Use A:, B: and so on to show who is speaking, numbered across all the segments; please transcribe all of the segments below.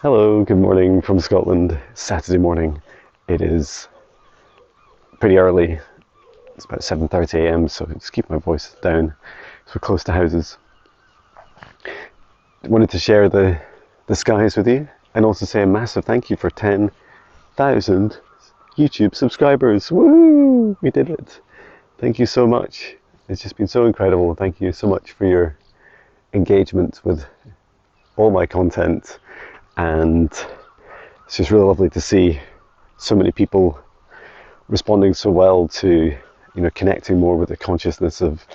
A: Hello, good morning from Scotland. Saturday morning. It is pretty early. It's about 7:30 a.m, so just keep my voice down. So we're close to houses. I wanted to share the skies with you and also say a massive thank you for 10,000 YouTube subscribers. Woo! We did it. Thank you so much. It's just been so incredible. Thank you so much for your engagement with all my content, and it's just really lovely to see so many people responding so well to, connecting more with the consciousness of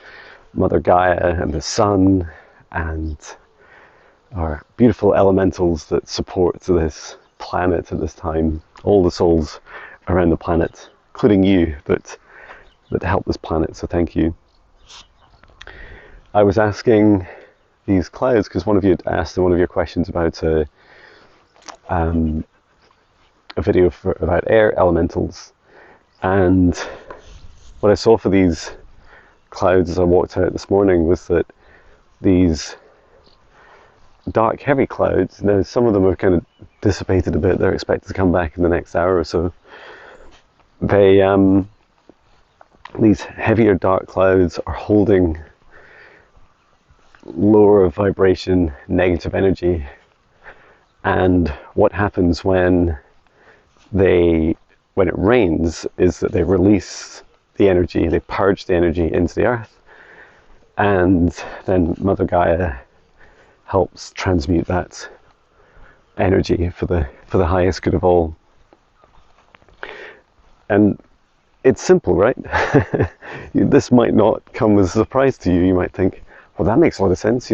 A: Mother Gaia and the sun and our beautiful elementals that support this planet at this time, all the souls around the planet, including you that help this planet, so thank you. I was asking these clouds because one of you had asked in one of your questions about a video about air elementals, and what I saw for these clouds as I walked out this morning was that these dark heavy clouds, now some of them have kind of dissipated a bit, they're expected to come back in the next hour or so. They these heavier dark clouds are holding lower vibration negative energy, and what happens when it rains is that they release the energy, they purge the energy into the earth, and then Mother Gaia helps transmute that energy for the highest good of all. And it's simple, right? This might not come as a surprise to you. You might think, well, that makes a lot of sense.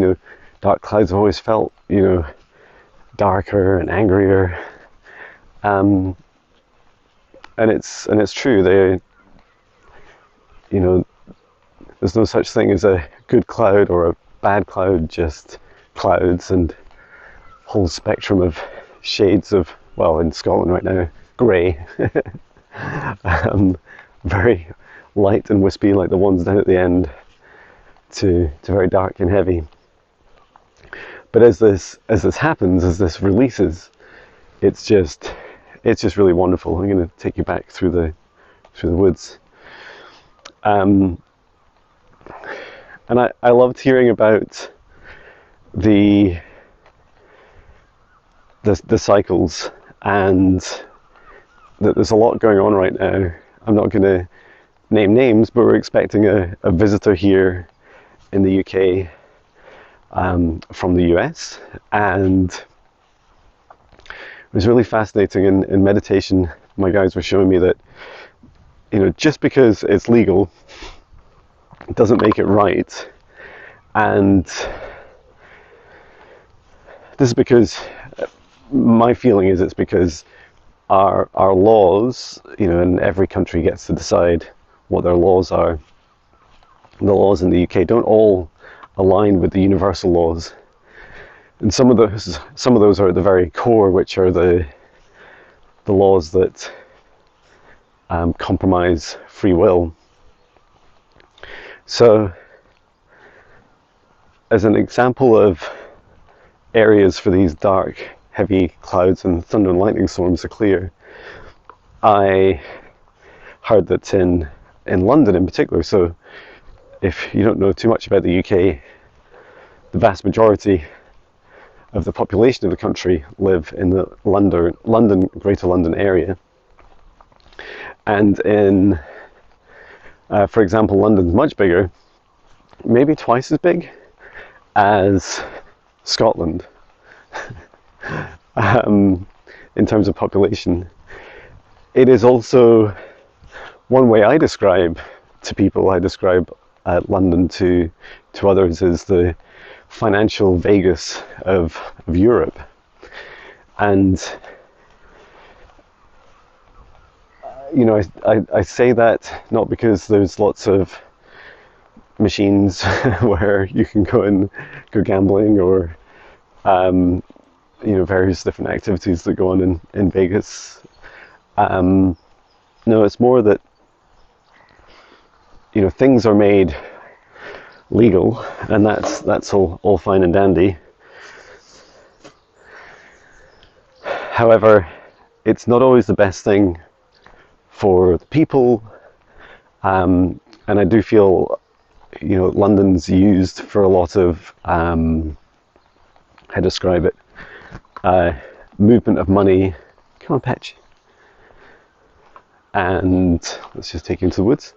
A: Dark clouds have always felt, darker and angrier. And it's true. There's no such thing as a good cloud or a bad cloud, just clouds, and whole spectrum of shades of, well, in Scotland right now, grey. Very light and wispy, like the ones down at the end, to very dark and heavy. But as this happens, as this releases, it's just really wonderful. I'm going to take you back through the woods. And I loved hearing about the cycles, and that there's a lot going on right now. I'm not going to name names, but we're expecting a visitor here in the UK from the US, and it was really fascinating. In meditation, my guides were showing me that, just because it's legal doesn't make it right. And this is because, my feeling is, it's because our laws, and every country gets to decide what their laws are. The laws in the UK don't all align with the universal laws, and some of those are at the very core, which are the laws that compromise free will. So, as an example of areas for these dark, heavy clouds and thunder and lightning storms to clear, I heard that in London in particular, so if you don't know too much about the UK, the vast majority of the population of the country live in the Greater London area. And in, for example, London's much bigger, maybe twice as big as Scotland in terms of population. It is also, one way I describe to people, London to others, is the financial Vegas of Europe. And I say that not because there's lots of machines where you can go gambling, or various different activities that go on in Vegas. No, it's more that things are made legal, and that's all fine and dandy. However, it's not always the best thing for the people, and I do feel, you know, London's used for a lot of, how to describe it, movement of money. Come on, Patch. And let's just take you into the woods.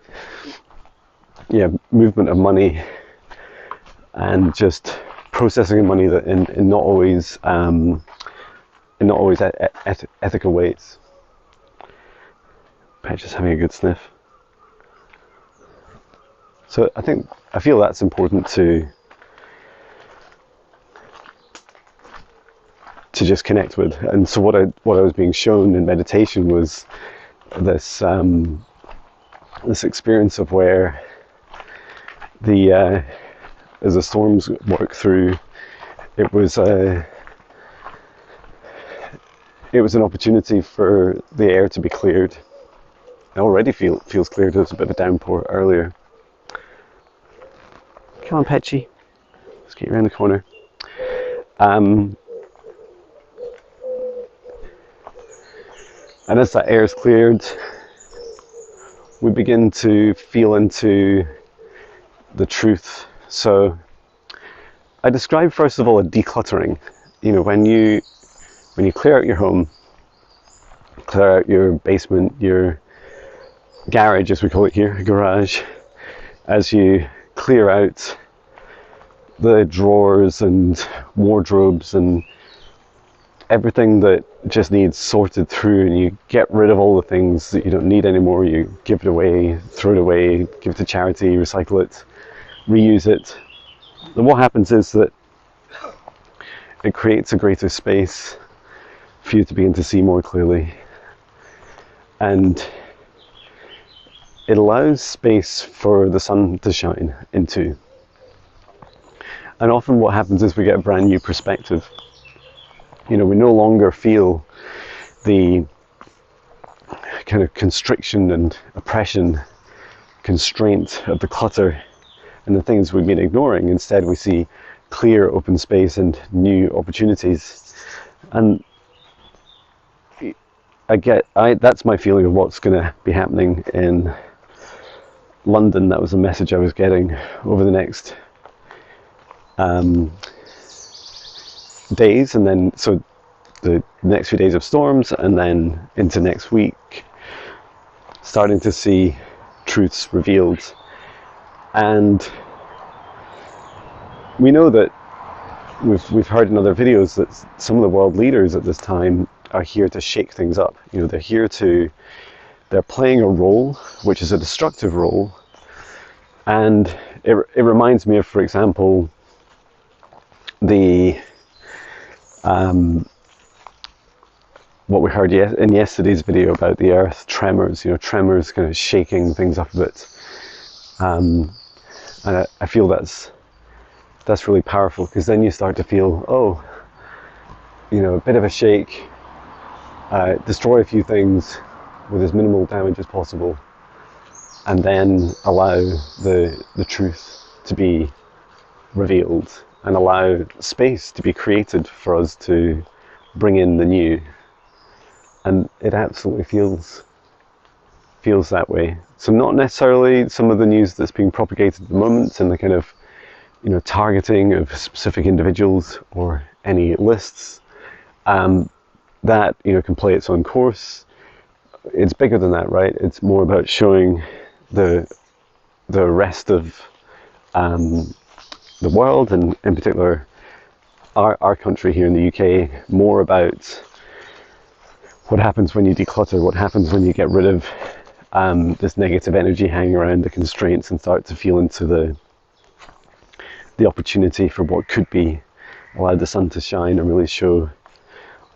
A: Yeah, movement of money and just processing of money that in not always ethical ways. Patch is having a good sniff. So I feel that's important to just connect with. And so what I was being shown in meditation was this this experience of where as the storms work through, it was an opportunity for the air to be cleared. It already feels cleared. There was a bit of a downpour earlier. Come on, Petchy. Let's get you around the corner. And as that air is cleared, we begin to feel into the truth. So I describe first of all a decluttering. You know, when you clear out your home, clear out your basement, your garage as we call it here, garage, as you clear out the drawers and wardrobes and everything that just needs sorted through, and you get rid of all the things that you don't need anymore, you give it away, throw it away, give it to charity, recycle it, reuse it. Then what happens is that it creates a greater space for you to begin to see more clearly, and it allows space for the sun to shine into. And often what happens is we get a brand new perspective. You know, we no longer feel the kind of constriction and oppression, constraint of the clutter and the things we've been ignoring. Instead, we see clear open space and new opportunities. And that's my feeling of what's going to be happening in London. That was the message I was getting over the next days, and then so the next few days of storms, and then into next week, starting to see truths revealed. And we know that we've heard in other videos that some of the world leaders at this time are here to shake things up. You know, they're playing a role which is a destructive role, and it reminds me of, for example, the what we heard in yesterday's video about the earth tremors. You know, tremors kind of shaking things up a bit, and I feel that's really powerful, because then you start to feel, oh, you know, a bit of a shake, destroy a few things with as minimal damage as possible, and then allow the truth to be revealed, and allow space to be created for us to bring in the new. And it absolutely feels that way. So not necessarily some of the news that's being propagated at the moment and the kind of, you know, targeting of specific individuals or any lists, that, you know, can play its own course. It's bigger than that, right? It's more about showing the rest of the world, and in particular our country here in the UK, more about what happens when you declutter, what happens when you get rid of this negative energy hanging around, the constraints, and start to feel into the opportunity for what could be. Allow the sun to shine and really show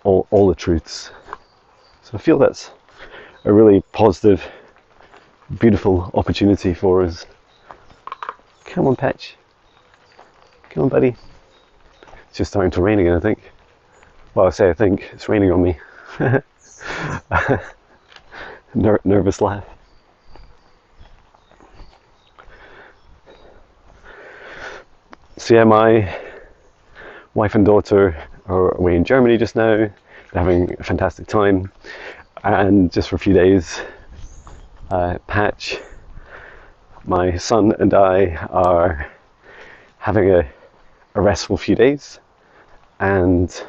A: all the truths. So I feel that's a really positive, beautiful opportunity for us. Come on, Patch. Come on, buddy. It's just starting to rain again, I think. Well, I think it's raining on me. Nervous laugh. So yeah, my wife and daughter are away in Germany just now. having a fantastic time. And just for a few days, Patch, my son, and I are having a restful few days and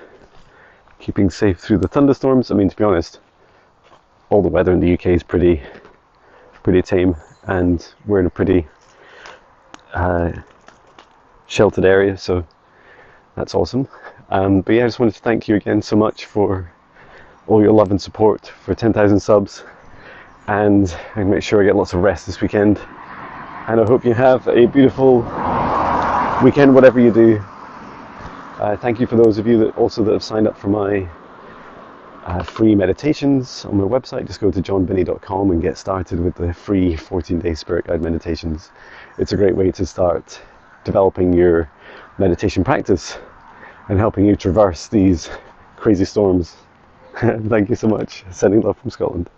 A: keeping safe through the thunderstorms. I mean, to be honest, all the weather in the UK is pretty tame, and we're in a pretty sheltered area, so that's awesome. But yeah, I just wanted to thank you again so much for all your love and support for 10,000 subs, and I make sure I get lots of rest this weekend, and I hope you have a beautiful weekend, whatever you do. Thank you for those of you that have signed up for my free meditations on my website. Just go to jonbinnie.com and get started with the free 14-day Spirit Guide meditations. It's a great way to start developing your meditation practice and helping you traverse these crazy storms. Thank you so much. Sending love from Scotland.